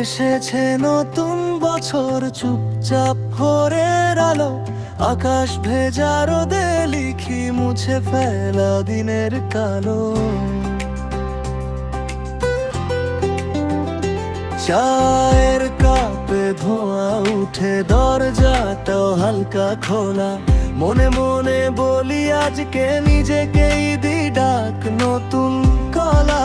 এসেছে নতুন বছর, চুপচাপ ভোরের আলো, আকাশ ভেজা রোদে লিখি মুছে ফেলা দিনের কালো। চায়ের কাপে ধোঁয়া উঠে, দরজাটাও হালকা খোলা, মনে মনে বলি আজকে নিজেকেই দি ডাক নতুন কলা।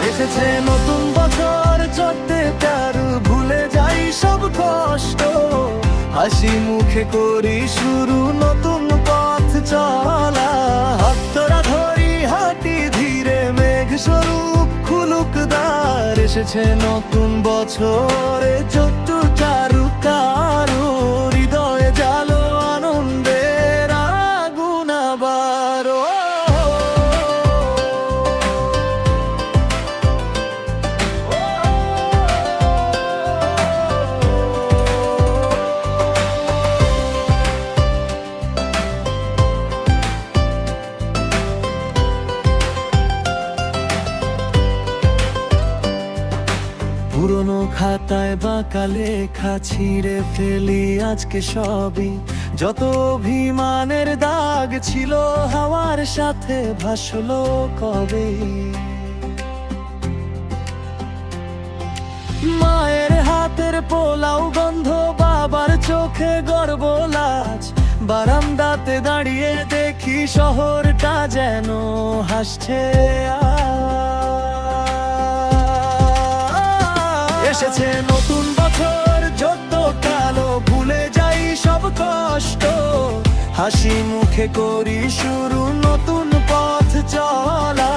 এসেছে নতুন বছর, চড়তে তারু ভুলে যাই সব কষ্ট, হাসি মুখে করি শুরু নতুন পথ চলা। হাত ধরা ধরি হাঁটি ধীরে, মেঘ স্বরূপ খুলুক দ্বার। এসেছে নতুন বছরে যত চারু কারো, হৃদয়ে জালো আনন্দের আগুন আবারো। পুরনো খাতায় বাঁকা লেখা ছিঁড়ে ফেলি আজকে সবই, যত অভিমানের দাগ ছিল হাওয়ার সাথে ভাসলো কবে। মায়ের হাতের পোলাও গন্ধ, বাবার চোখে গর্ব লাজ, বারান্দাতে দাঁড়িয়ে দেখি শহরটা যেন হাসছে। এসেছে নতুন বছর, যত কালো ভুলে যাই সব কষ্ট, হাসি মুখে করি শুরু নতুন পথ চলা।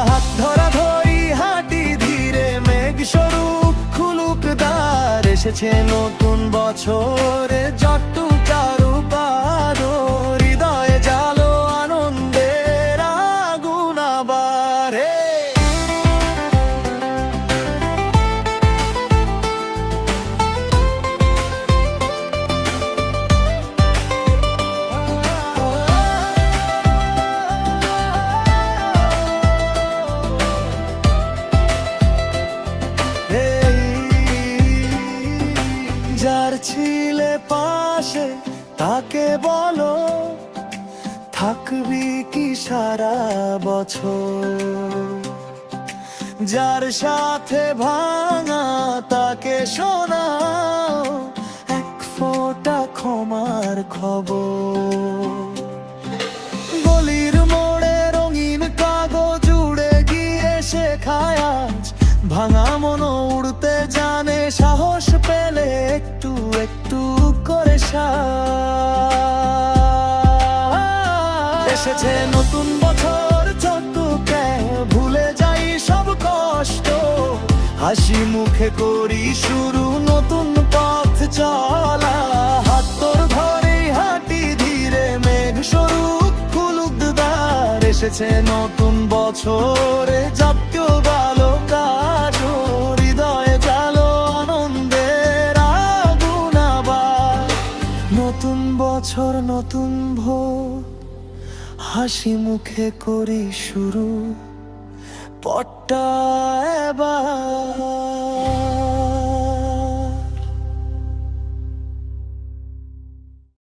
হাত ধরা ধরি হাঁটি ধীরে, মেঘ স্বরূপ খুলুক দ্বার। এসেছে নতুন বছরে যত চারু পারো, হৃদয়ে জালো আনন্দের আগুন আবার। যার ছিলে পাশে তাকে বলো, থাকবি কি সারা বছর। যার সাথে ভাঙা তাকে শোনাও এক ফোঁটা ক্ষমার খবর। গলির মোড়ে রঙিন কাগজ উড়ে গিয়ে শেখায় আজ, ভাঙা মন উড়তে জানে, সাহস পেলে একটু একটু করে এসেছে নতুন বছর, যত ভুলে যাই সব কষ্ট, হাসি মুখে করি শুরু নতুন পথ চলা। হাত তোর ধরে হাঁটি ধীরে, মেঘ স্বরূপ খুলুক দ্বার। এসেছে নতুন বছরে জাতীয় ভালো কাজ, হৃদয়ে জালো আনন্দের আগুন আবার। নতুন বছর নতুন ভোর, হাসি মুখে করি শুরু পথটা এবার।